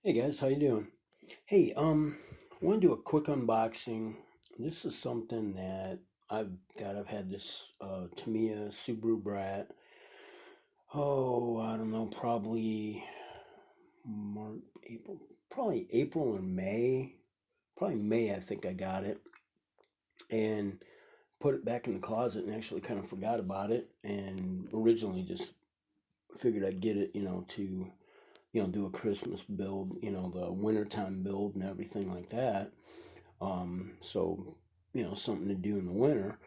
Hey guys, how you doing? Hey, I want to do a quick unboxing. This is something that I've had this Tamiya Subaru Brat. Oh, I don't know, probably March, April, probably April or May. Probably May, I think I got it, and put it back in the closet and actually kind of forgot about it. And originally just figured I'd get it, to do a Christmas build, the wintertime build and everything like that. So, something to do in the winter.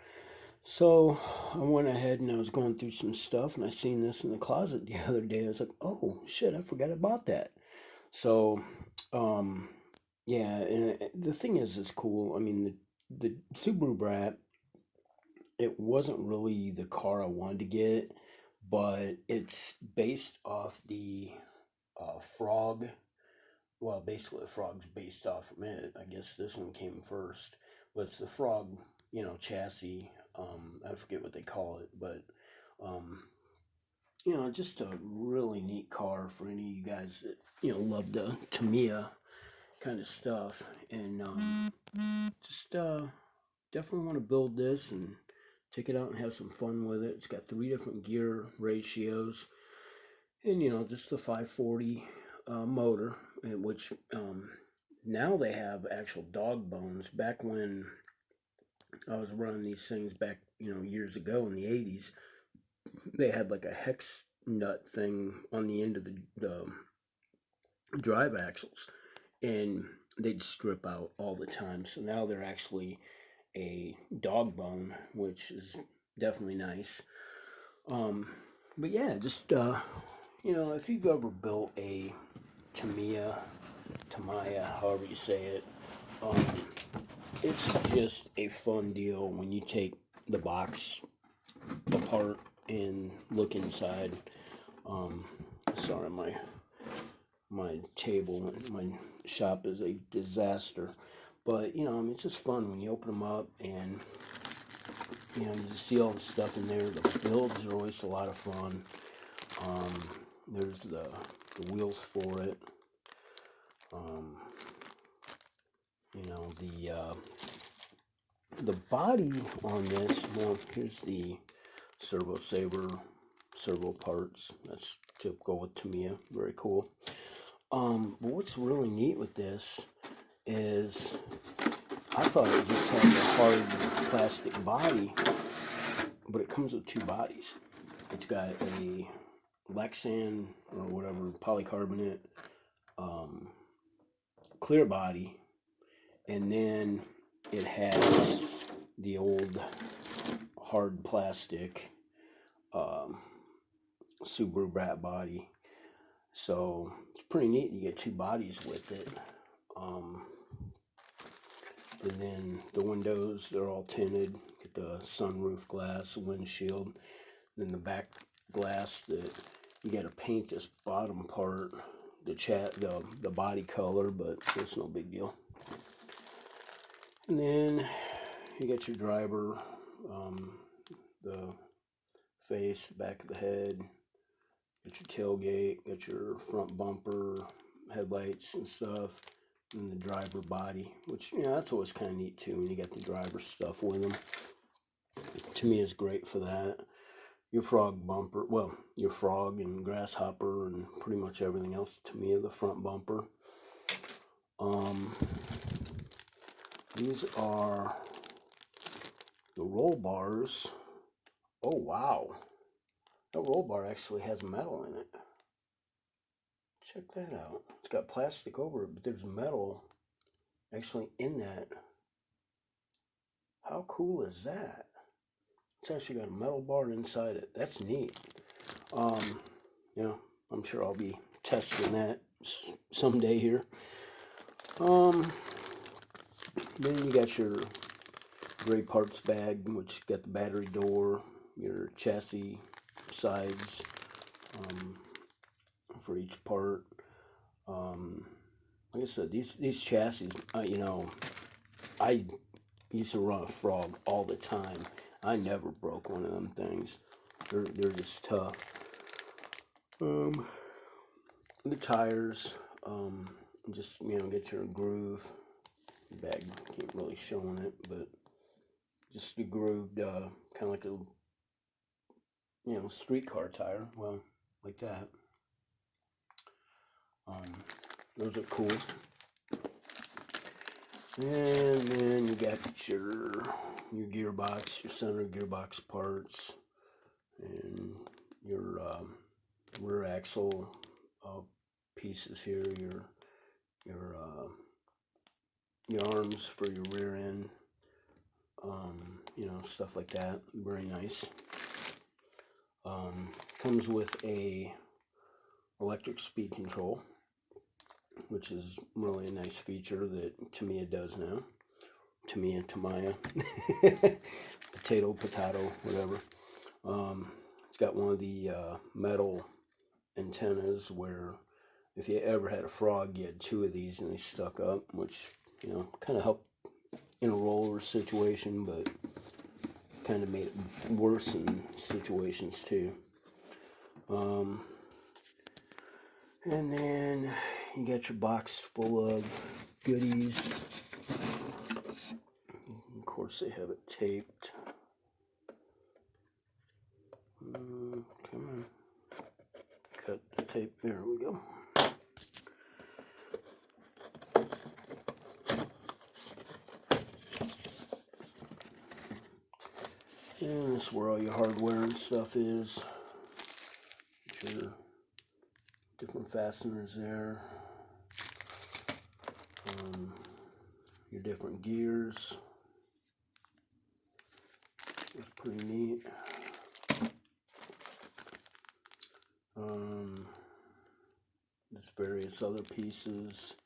So I went ahead and I was going through some stuff and I seen this in the closet the other day. I was like, oh shit, I forgot about that. So, um, yeah, and the thing is, it's cool. I mean, the Subaru Brat, it wasn't really the car I wanted to get, but it's based off the Frog. Well, basically, the Frog's based off from it. I guess this one came first, but it's the Frog, chassis. I forget what they call it, but um, just a really neat car for any of you guys that love the Tamiya kind of stuff, and just definitely want to build this and take it out and have some fun with it. It's got three different gear ratios, and just the 540 motor, which now they have actual dog bones. Back when I was running these things back, years ago in the 80s, they had like a hex nut thing on the end of the drive axles, and they'd strip out all the time. So now they're actually a dog bone, which is definitely nice. Um, but yeah, just if you've ever built a Tamiya, Tamiya, however you say it, um, it's just a fun deal when you take the box apart and look inside. Um, Sorry, my table in my shop is a disaster, but I mean, it's just fun when you open them up and you just see all the stuff in there. The builds are always a lot of fun. Um, there's the wheels for it. Um, the body on this. Well, here's the servo saver servo parts. That's typical with Tamiya. Very cool. But what's really neat with this is I thought it just had the hard plastic body, but it comes with two bodies. It's got a Lexan or whatever polycarbonate um, clear body, and then it has the old hard plastic um, Subaru Brat body. So it's pretty neat to get two bodies with it. Um, and then the windows, they're all tinted. Get the sunroof glass, windshield. Then the back glass that you got to paint this bottom part, the body color, but it's no big deal. And then you got your driver, the face, back of the head, got your tailgate, got your front bumper, headlights and stuff, and the driver body, which that's always kind of neat too when you got the driver stuff with them. To me, is great for that. Your frog bumper, well, your frog and grasshopper and pretty much everything else. To me, the front bumper. Um, these are the roll bars. Oh wow, that roll bar actually has metal in it. Check that out. It's got plastic over it, but there's metal actually in that. How cool is that? It's actually got a metal bar inside it. That's neat. Um, you know, I'm sure I'll be testing that someday here. Um, then you got your gray parts bag, which got the battery door, your chassis sides um, for each part. Like I said, these chassis, I used to run a Frog all the time. I never broke one of them things. They're just tough. The tires, just, get your groove. The bag can't really show on it, but just the grooved, kind of like a, streetcar tire. Well, like that. Those are cool. And then you got your gearbox, your center gearbox parts, and your rear axle pieces here, your arms for your rear end, stuff like that. Very nice. Comes with a electric speed control, which is really a nice feature that Tamiya does now. Tamiya, potato, whatever. It's got one of the metal antennas where if you ever had a frog, you had two of these and they stuck up, which, kind of helped in a rollover situation, but kind of made it worse in situations too. And then you got your box full of goodies. Of course, they have it taped. Come on. Cut the tape. There we go. And this is where all your hardware and stuff is. Your different fasteners there. Your different gears. It's pretty neat. There's various other pieces.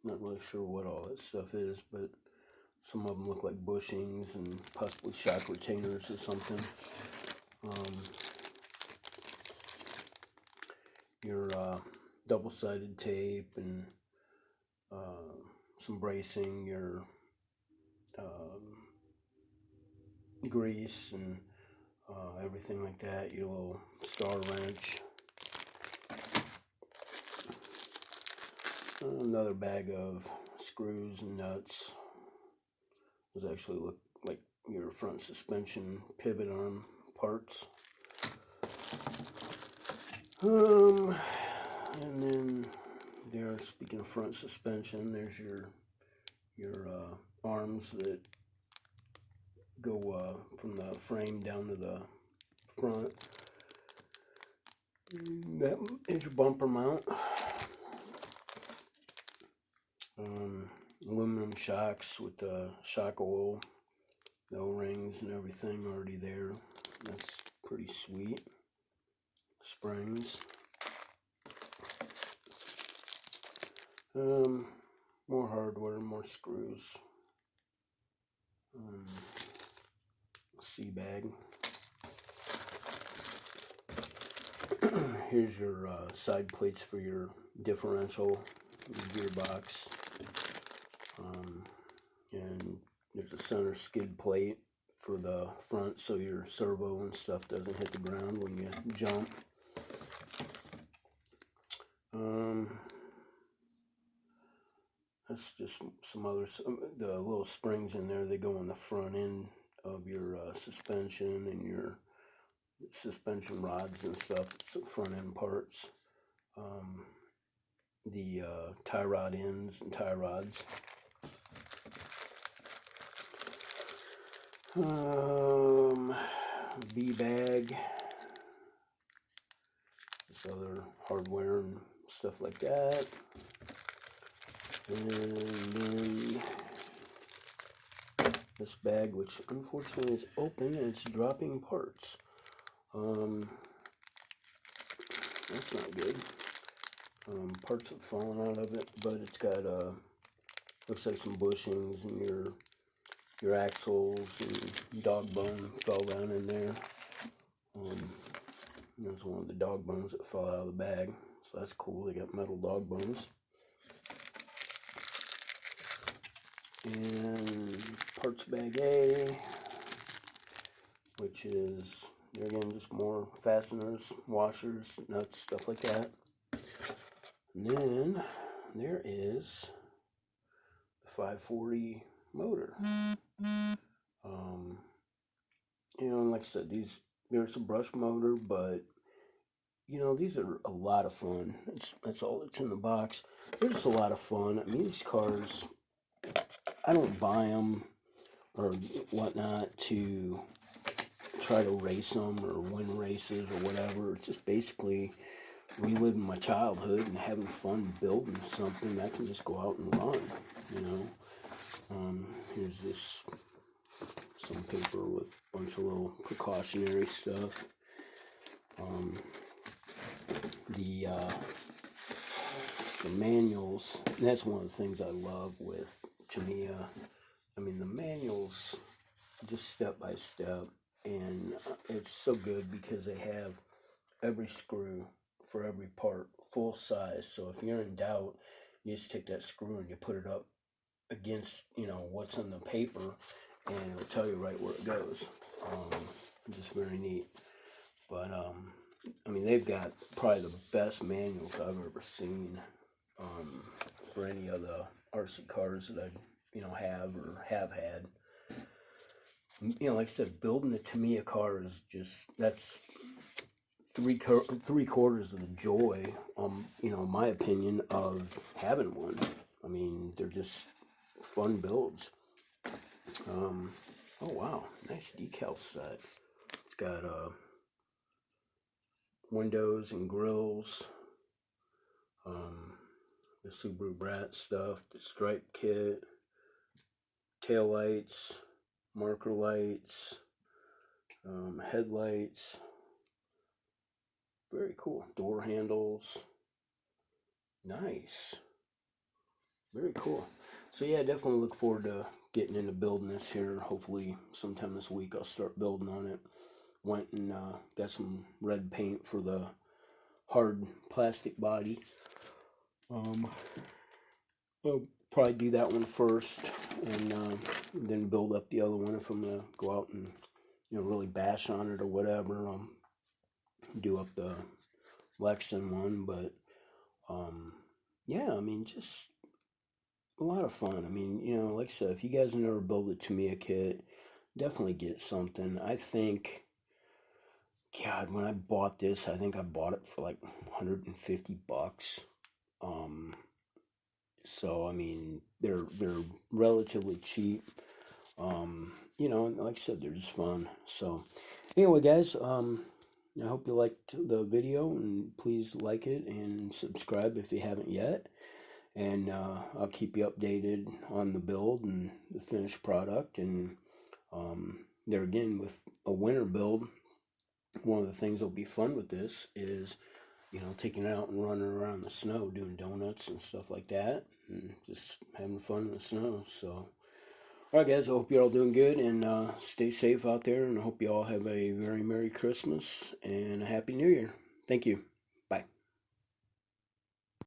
Not really sure what all that stuff is, but some of them look like bushings and possibly shock retainers or something. Your double-sided tape and some bracing, your grease and everything like that, your little star wrench. Another bag of screws and nuts. Those actually look like your front suspension pivot arm parts. And then there, speaking of front suspension, there's your arms that go from the frame down to the front. That is your bumper mount. Aluminum shocks with the shock oil, the O-rings and everything already there. That's pretty sweet. Springs. More hardware, more screws. Sea bag. Here's your side plates for your differential, your gearbox. And there's a center skid plate for the front so your servo and stuff doesn't hit the ground when you jump. That's just the little springs in there. They go on the front end of your suspension and your suspension rods and stuff. It's the front end parts. The tie rod ends and tie rods. V-bag. This other hardware and stuff like that. And then this bag, which unfortunately is open and it's dropping parts. That's not good. Parts have fallen out of it, but it's got looks like some bushings and your axles and dog bone fell down in there. There's one of the dog bones that fell out of the bag, so that's cool. They got metal dog bones. And parts bag A, which is, again, just more fasteners, washers, nuts, stuff like that. And then there is the 540 motor. Um, and like I said, there's a brush motor, but these are a lot of fun. That's all that's in the box. They're just a lot of fun. I mean, these cars, I don't buy them or whatnot to try to race them or win races or whatever. It's just basically reliving my childhood and having fun building something that I can just go out and run, you know. Here's some paper with a bunch of little precautionary stuff. The manuals, and that's one of the things I love with Tamiya. I mean, the manuals, just step by step, and it's so good because they have every screw for every part, full size. So if you're in doubt, you just take that screw and you put it up against, what's on the paper, and it'll tell you right where it goes. Just very neat. But, I mean, they've got probably the best manuals I've ever seen for any of the RC cars that I, have or have had. Like I said, building a Tamiya car is that's three quarters of the joy, in my opinion, of having one. I mean, they're just fun builds. Oh wow, nice decal set. It's got windows and grills, the Subaru Brat stuff, the stripe kit, tail lights, marker lights, headlights. Very cool. Door handles. Nice. Very cool. So yeah, definitely look forward to getting into building this here. Hopefully sometime this week I'll start building on it. Went and got some red paint for the hard plastic body. I'll probably do that one first, and then build up the other one if I'm gonna go out and really bash on it or whatever. Do up the Lexan one, but yeah, I mean, just a lot of fun. I mean, like I said, if you guys have never built a Tamiya kit, definitely get something. I think, God, when I bought this, I think I bought it for like $150. So I mean, they're relatively cheap. And like I said, they're just fun. So anyway, guys, I hope you liked the video, and please like it and subscribe if you haven't yet. And I'll keep you updated on the build and the finished product. And there again, with a winter build, one of the things that'll be fun with this is, taking it out and running around the snow, doing donuts and stuff like that, and just having fun in the snow. So, all right, guys, I hope you're all doing good, and stay safe out there, and I hope you all have a very Merry Christmas and a Happy New Year. Thank you.